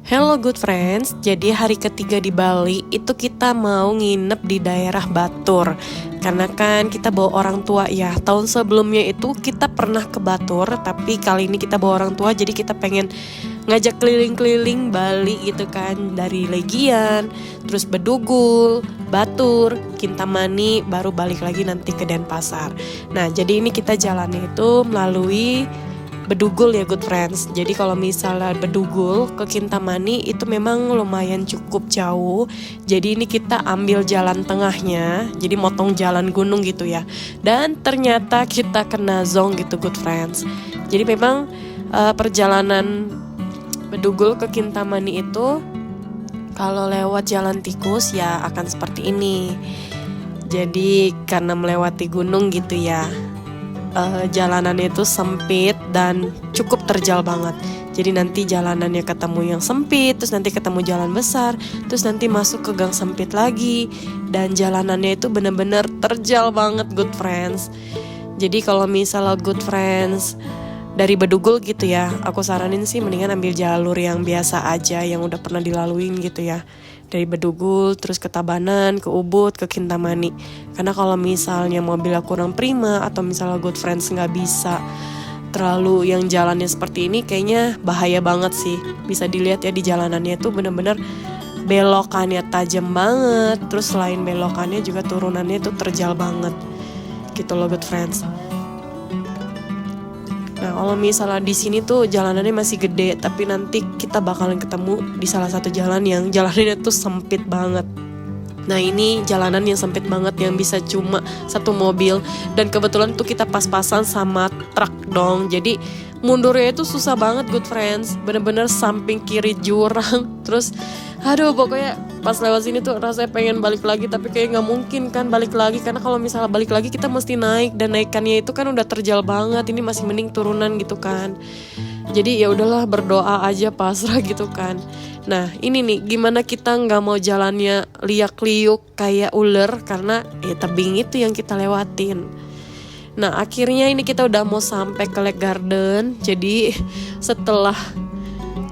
Hello good friends, jadi hari ketiga di Bali itu kita mau nginep di daerah Batur. Karena kan kita bawa orang tua ya, tahun sebelumnya itu kita pernah ke Batur, tapi kali ini kita bawa orang tua jadi kita pengen ngajak keliling-keliling Bali gitu kan. Dari Legian, terus Bedugul, Batur, Kintamani, baru balik lagi nanti ke Denpasar. Nah jadi ini kita jalannya itu melalui Bedugul ya good friends. Jadi kalau misalnya Bedugul ke Kintamani itu memang lumayan cukup jauh. Jadi ini kita ambil jalan tengahnya, jadi motong jalan gunung gitu ya. Dan ternyata kita kena zong gitu good friends. Jadi memang perjalanan Bedugul ke Kintamani itu kalau lewat jalan tikus ya akan seperti ini. Jadi karena melewati gunung gitu ya, jalanannya itu sempit dan cukup terjal banget. Jadi nanti jalanannya ketemu yang sempit, terus nanti ketemu jalan besar, terus nanti masuk ke gang sempit lagi, dan jalanannya itu bener-bener terjal banget good friends. Jadi kalau misalnya good friends dari Bedugul gitu ya, aku saranin sih mendingan ambil jalur yang biasa aja, yang udah pernah dilaluin gitu ya. Dari Bedugul, terus ke Tabanan, ke Ubud, ke Kintamani. Karena kalau misalnya mobilnya kurang prima, atau misalnya good friends gak bisa terlalu yang jalannya seperti ini, kayaknya bahaya banget sih. Bisa dilihat ya di jalanannya tuh bener-bener belokannya tajam banget. Terus selain belokannya juga turunannya tuh terjal banget gitu loh good friends. Nah kalau misalnya di sini tuh jalanannya masih gede, tapi nanti kita bakalan ketemu di salah satu jalan yang jalanannya tuh sempit banget. Nah ini jalanan yang sempit banget yang bisa cuma satu mobil, dan kebetulan tuh kita pas-pasan sama truk dong. Jadi mundurnya itu susah banget good friends, bener-bener samping kiri jurang. Terus aduh pokoknya pas lewat sini tuh rasanya pengen balik lagi, tapi kayak nggak mungkin kan balik lagi, karena kalau misalnya balik lagi kita mesti naik, dan naikannya itu kan udah terjal banget. Ini masih mending turunan gitu kan. Jadi ya udahlah, berdoa aja, pasrah gitu kan. Nah ini nih gimana kita nggak mau jalannya liak-liuk kayak ular, karena ya tebing itu yang kita lewatin. Nah akhirnya ini kita udah mau sampai ke Lake Garden. Jadi setelah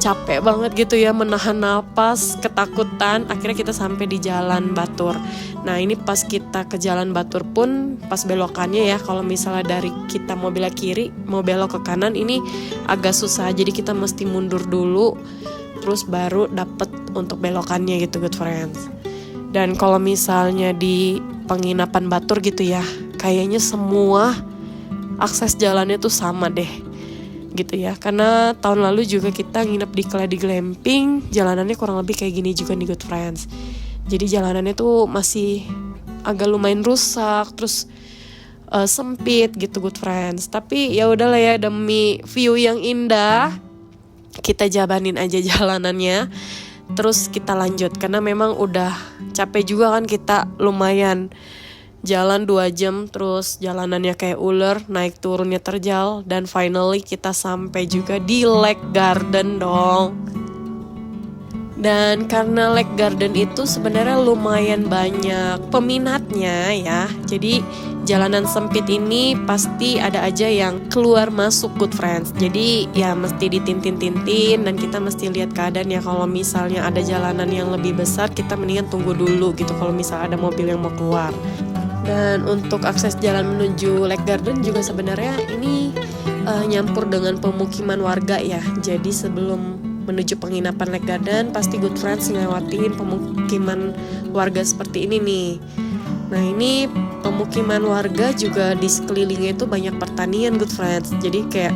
capek banget gitu ya, menahan napas, ketakutan, akhirnya kita sampai di Jalan Batur. Nah ini pas kita ke Jalan Batur pun pas belokannya ya, kalau misalnya dari kita mau belok kiri mau belok ke kanan ini agak susah, jadi kita mesti mundur dulu terus baru dapet untuk belokannya gitu good friends. Dan kalau misalnya di penginapan Batur gitu ya, kayaknya semua akses jalannya tuh sama deh gitu ya, karena tahun lalu juga kita nginep di Kledi Glamping, jalanannya kurang lebih kayak gini juga nih good friends. Jadi jalanannya tuh masih agak lumayan rusak, terus sempit gitu good friends. Tapi ya udahlah ya, demi view yang indah kita jabanin aja jalanannya, terus kita lanjut karena memang udah capek juga kan, kita lumayan jalan 2 jam terus jalanannya kayak ular, naik turunnya terjal, dan finally kita sampai juga di Lake Garden dong. Dan karena Lake Garden itu sebenarnya lumayan banyak peminatnya ya, jadi jalanan sempit ini pasti ada aja yang keluar masuk good friends. Jadi ya mesti ditintin-tintin, dan kita mesti lihat keadaan ya, kalau misalnya ada jalanan yang lebih besar kita mendingan tunggu dulu gitu kalau misalnya ada mobil yang mau keluar. Dan untuk akses jalan menuju Lake Garden juga sebenarnya ini nyampur dengan pemukiman warga ya. Jadi sebelum menuju penginapan Lake Garden pasti good friends ngelewatin pemukiman warga seperti ini nih. Nah ini pemukiman warga juga di sekelilingnya itu banyak pertanian good friends. Jadi kayak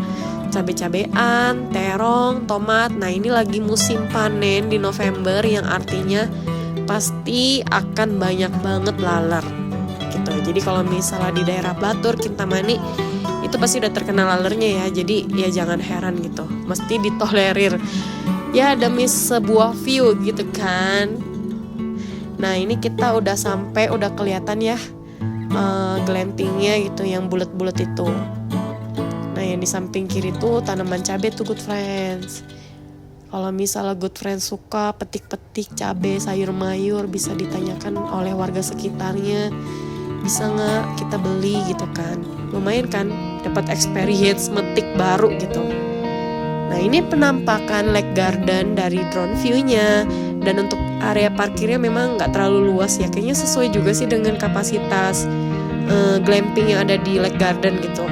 cabai-cabean, terong, tomat. Nah ini lagi musim panen di November, yang artinya pasti akan banyak banget laler gitu. Jadi kalau misalnya di daerah Batur, Kintamani itu pasti udah terkenal lalernya ya. Jadi ya jangan heran gitu, mesti ditolerir ya demi sebuah view gitu kan. Nah ini kita udah sampai, udah kelihatan ya glampingnya gitu yang bulat-bulat itu. Nah yang di samping kiri tuh tanaman cabai tuh good friends. Kalau misalnya good friends suka petik-petik cabai, sayur mayur, bisa ditanyakan oleh warga sekitarnya, bisa nggak kita beli gitu kan. Lumayan kan, dapat experience metik baru gitu. Nah ini penampakan Lake Garden dari drone view-nya. Dan untuk area parkirnya memang nggak terlalu luas ya, kayaknya sesuai juga sih dengan kapasitas glamping yang ada di Lake Garden gitu.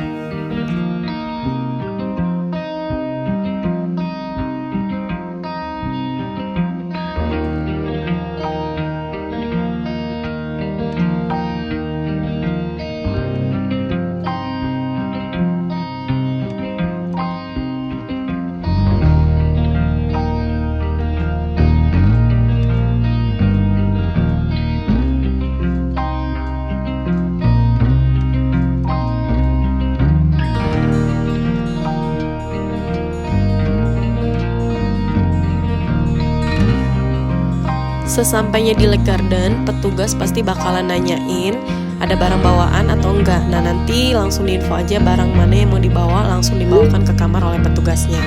Sesampainya di Lake Garden, petugas pasti bakalan nanyain ada barang bawaan atau enggak. Nah nanti langsung diinfo aja barang mana yang mau dibawa, langsung dibawakan ke kamar oleh petugasnya.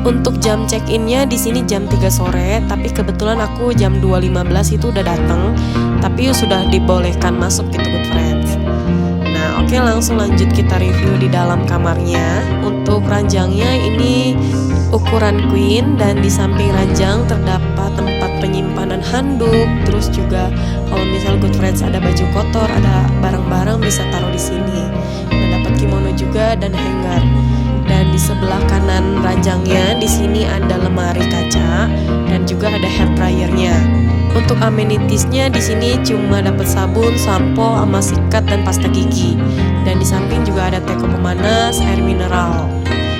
Untuk jam check-innya di sini jam 3 sore, tapi kebetulan aku jam 2.15 itu udah datang, tapi sudah dibolehkan masuk gitu good friends. Nah oke, langsung lanjut kita review di dalam kamarnya. Untuk ranjangnya ini ukuran queen, dan di samping ranjang terdapat tempat penyimpanan handuk. Terus juga kalau misal good friends ada baju kotor, ada barang-barang bisa taruh di sini. Nah, dapat kimono juga dan hanger. Dan di sebelah kanan ranjangnya di sini ada lemari kaca dan juga ada hair dryernya. Untuk amenitiesnya di sini cuma dapat sabun, sampo, sama sikat dan pasta gigi. Dan di samping juga ada teko pemanas, air mineral.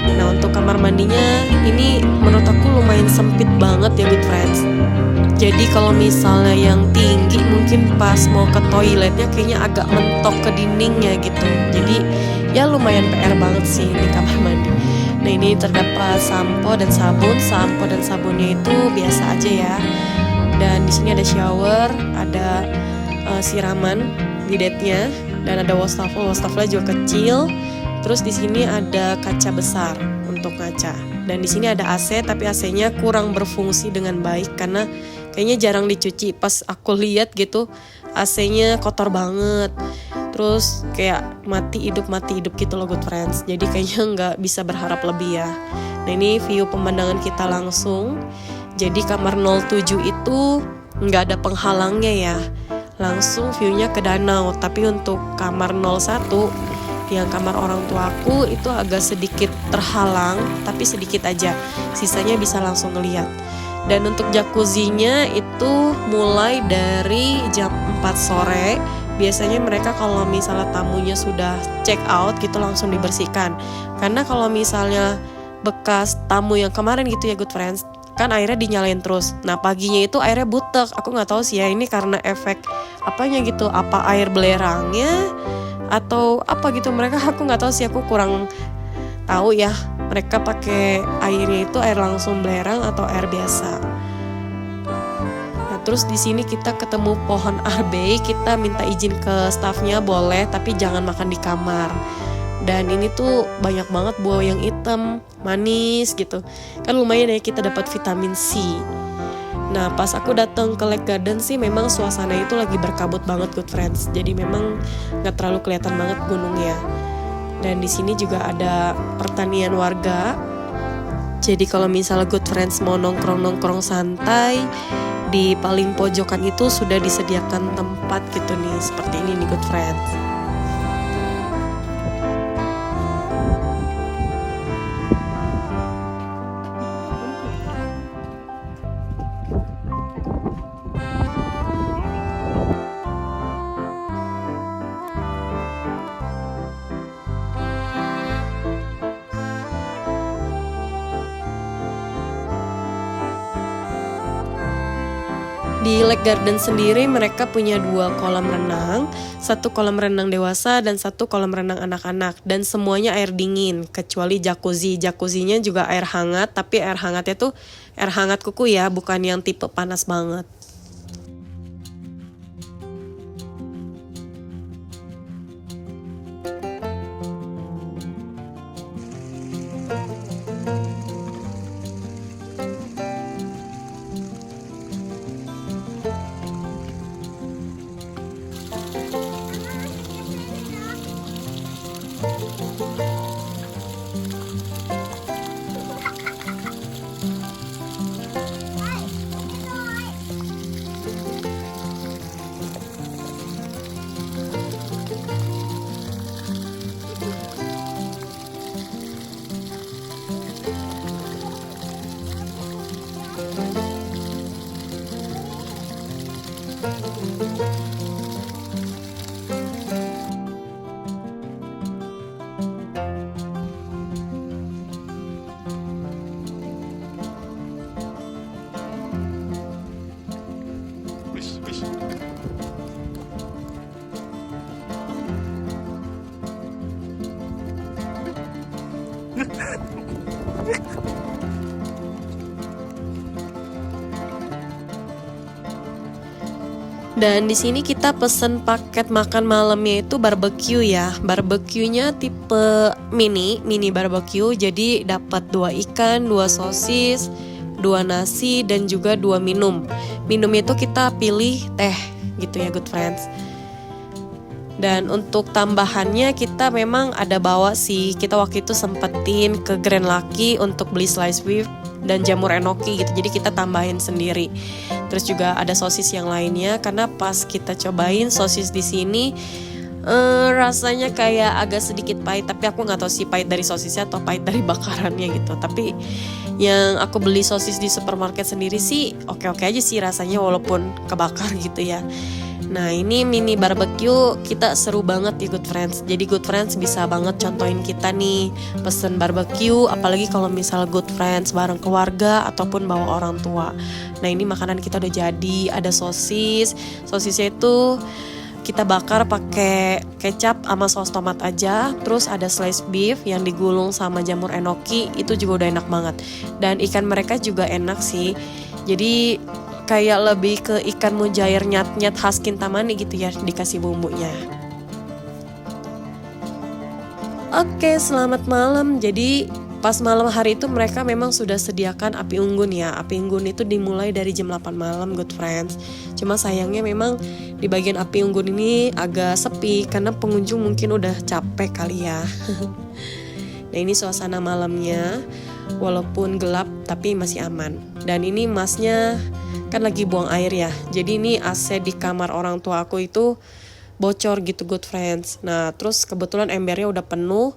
Nah untuk kamar mandinya ini menurut aku lumayan sempit banget ya good friends. Jadi kalau misalnya yang tinggi mungkin pas mau ke toiletnya kayaknya agak mentok ke dindingnya gitu. Jadi ya lumayan PR banget sih ini kamar mandi. Nah ini terdapat sampo dan sabun. Sampo dan sabunnya itu biasa aja ya. Dan di sini ada shower, ada siraman bidetnya, dan ada wastafel. Wastafelnya juga kecil. Terus di sini ada kaca besar untuk ngaca. Dan di sini ada AC, tapi AC-nya kurang berfungsi dengan baik karena kayaknya jarang dicuci. Pas aku lihat gitu, AC-nya kotor banget. Terus kayak mati hidup gitu loh good friends. Jadi kayaknya nggak bisa berharap lebih ya. Nah ini view pemandangan kita langsung. Jadi kamar 07 itu nggak ada penghalangnya ya. Langsung view-nya ke danau. Tapi untuk kamar 01 yang kamar orang tuaku itu agak sedikit terhalang, tapi sedikit aja, sisanya bisa langsung ngeliat. Dan untuk jacuzzinya itu mulai dari jam 4 sore. Biasanya mereka kalau misalnya tamunya sudah check out gitu langsung dibersihkan. Karena kalau misalnya bekas tamu yang kemarin gitu ya good friends, kan airnya dinyalain terus. Nah paginya itu airnya butek. Aku nggak tahu sih ya ini karena efek apanya gitu, apa air belerangnya atau apa gitu. Aku nggak tahu sih, aku kurang tahu ya mereka pakai airnya itu air langsung belerang atau air biasa. Nah terus di sini kita ketemu pohon arbei, kita minta izin ke staffnya boleh tapi jangan makan di kamar. Dan ini tuh banyak banget buah yang hitam manis gitu kan, lumayan ya kita dapat vitamin C. Nah pas aku datang ke Lake Garden sih memang suasana itu lagi berkabut banget good friends. Jadi memang nggak terlalu kelihatan banget gunungnya. Dan di sini juga ada pertanian warga. Jadi kalau misalnya good friends mau nongkrong santai, di paling pojokan itu sudah disediakan tempat gitu nih, seperti ini nih good friends. Di Lake Garden sendiri mereka punya 2 kolam renang, 1 kolam renang dewasa dan 1 kolam renang anak-anak, dan semuanya air dingin kecuali jacuzzi. Jacuzzinya juga air hangat, tapi air hangatnya tuh air hangat kuku ya, bukan yang tipe panas banget. Dan di sini kita pesen paket makan malamnya itu barbecue ya. Barbeque-nya tipe mini barbecue. Jadi dapat 2 ikan, 2 sosis, 2 nasi dan juga 2 minum. Minumnya itu kita pilih teh gitu ya good friends. Dan untuk tambahannya kita memang ada bawa sih. Kita waktu itu sempetin ke Grand Lucky untuk beli slice beef dan jamur enoki gitu. Jadi kita tambahin sendiri. Terus juga ada sosis yang lainnya karena pas kita cobain sosis di sini rasanya kayak agak sedikit pahit, tapi aku nggak tahu sih pahit dari sosisnya atau pahit dari bakarannya gitu. Tapi yang aku beli sosis di supermarket sendiri sih oke-oke aja sih rasanya walaupun kebakar gitu ya. Nah ini mini barbecue kita seru banget ya good friends. Jadi good friends bisa banget contohin kita nih pesen barbecue, apalagi kalau misal good friends bareng keluarga ataupun bawa orang tua. Nah ini makanan kita udah jadi, ada sosisnya itu kita bakar pakai kecap sama saus tomat aja. Terus ada slice beef yang digulung sama jamur enoki, itu juga udah enak banget. Dan ikan mereka juga enak sih. Jadi kayak lebih ke ikan mujair nyat-nyat khas Kintamani gitu ya, dikasih bumbunya. Oke, selamat malam. Jadi pas malam hari itu mereka memang sudah sediakan api unggun ya. Api unggun itu dimulai dari jam 8 malam good friends. Cuma sayangnya memang di bagian api unggun ini agak sepi karena pengunjung mungkin udah capek kali ya. Nah ini suasana malamnya, walaupun gelap tapi masih aman. Dan ini masnya kan lagi buang air ya. Jadi ini AC di kamar orang tua aku itu bocor gitu good friends. Nah terus kebetulan embernya udah penuh,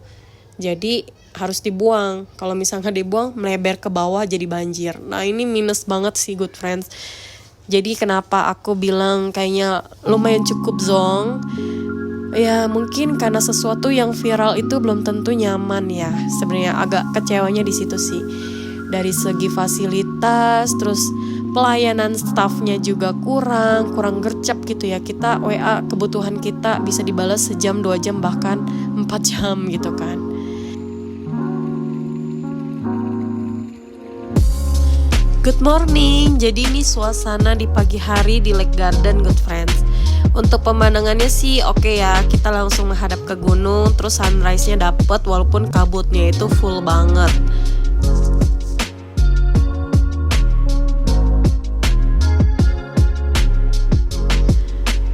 jadi harus dibuang. Kalau misalnya dibuang melebar ke bawah jadi banjir. Nah ini minus banget sih good friends. Jadi kenapa aku bilang kayaknya lumayan cukup zonk, ya mungkin karena sesuatu yang viral itu belum tentu nyaman ya. Sebenarnya agak kecewanya di situ sih. Dari segi fasilitas, terus pelayanan staffnya juga kurang gercep gitu ya. Kita WA kebutuhan kita bisa dibalas sejam, 2 jam, bahkan 4 jam gitu kan. Good morning, jadi ini suasana di pagi hari di Lake Garden good friends. Untuk pemandangannya sih oke ya, kita langsung menghadap ke gunung. Terus sunrise-nya dapet walaupun kabutnya itu full banget.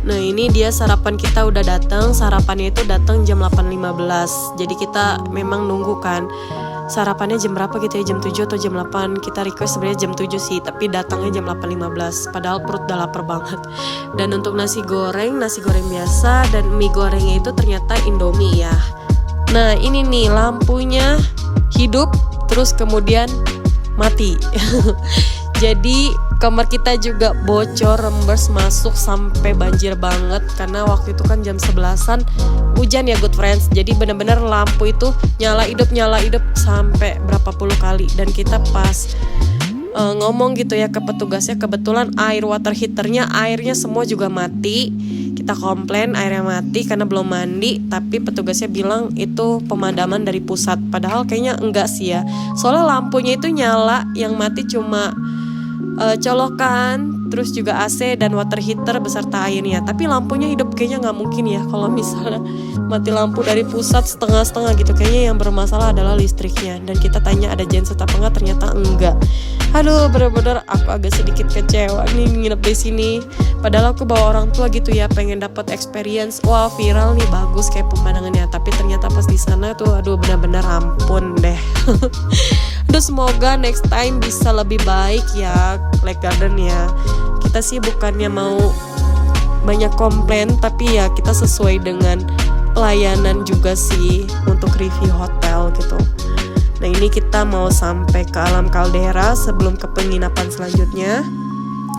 Nah ini dia sarapan kita udah datang. Sarapannya itu datang jam 8.15. Jadi kita memang nunggu kan sarapannya jam berapa gitu ya, jam 7 atau jam 8. Kita request sebenarnya jam 7 sih, tapi datangnya jam 8.15. Padahal perut udah lapar banget. Dan untuk nasi goreng biasa, dan mie gorengnya itu ternyata Indomie ya. Nah ini nih lampunya hidup terus kemudian mati. Jadi kamar kita juga bocor, rembes masuk sampai banjir banget. Karena waktu itu kan jam 11-an hujan ya good friends. Jadi benar-benar lampu itu nyala hidup sampai berapa puluh kali. Dan kita pas ngomong gitu ya ke petugasnya, kebetulan air water heaternya airnya semua juga mati. Kita komplain airnya mati karena belum mandi, tapi petugasnya bilang itu pemadaman dari pusat. Padahal kayaknya enggak sih ya. Soalnya lampunya itu nyala, yang mati cuma colokan, terus juga AC dan water heater beserta airnya. Tapi lampunya hidup kayaknya nggak mungkin ya kalau misalnya mati lampu dari pusat setengah-setengah gitu. Kayaknya yang bermasalah adalah listriknya. Dan kita tanya ada genset apa enggak, ternyata enggak. Aduh, bener-bener aku agak sedikit kecewa nih nginep di sini. Padahal aku bawa orang tua gitu ya, pengen dapat experience. Wah viral nih, bagus kayak pemandangannya. Tapi ternyata pas di sana tuh, aduh bener-bener ampun deh. Aduh semoga next time bisa lebih baik ya Lake Garden ya. Kita sih bukannya mau banyak komplain, tapi ya kita sesuai dengan pelayanan juga sih untuk review hotel gitu. Nah ini kita mau sampai ke Alam Caldera sebelum ke penginapan selanjutnya.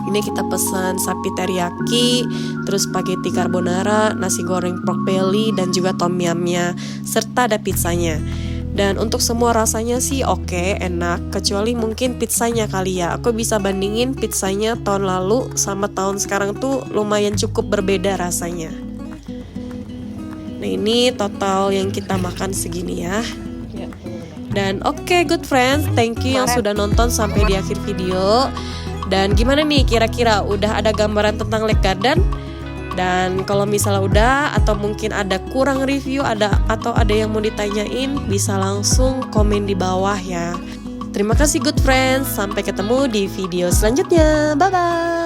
Ini kita pesan sapi teriyaki, terus spaghetti carbonara, nasi goreng pork belly, dan juga tom yumnya, serta ada pizzanya. Dan untuk semua rasanya sih oke, enak, kecuali mungkin pizzanya kali ya. Aku bisa bandingin pizzanya tahun lalu sama tahun sekarang tuh lumayan cukup berbeda rasanya. Nah ini total yang kita makan segini ya. Dan oke, good friends, thank you yang sudah nonton sampai di akhir video. Dan gimana nih kira-kira udah ada gambaran tentang Lake Garden? Dan kalau misalnya udah atau mungkin ada kurang review atau ada yang mau ditanyain, bisa langsung komen di bawah ya. Terima kasih good friends, sampai ketemu di video selanjutnya. Bye bye.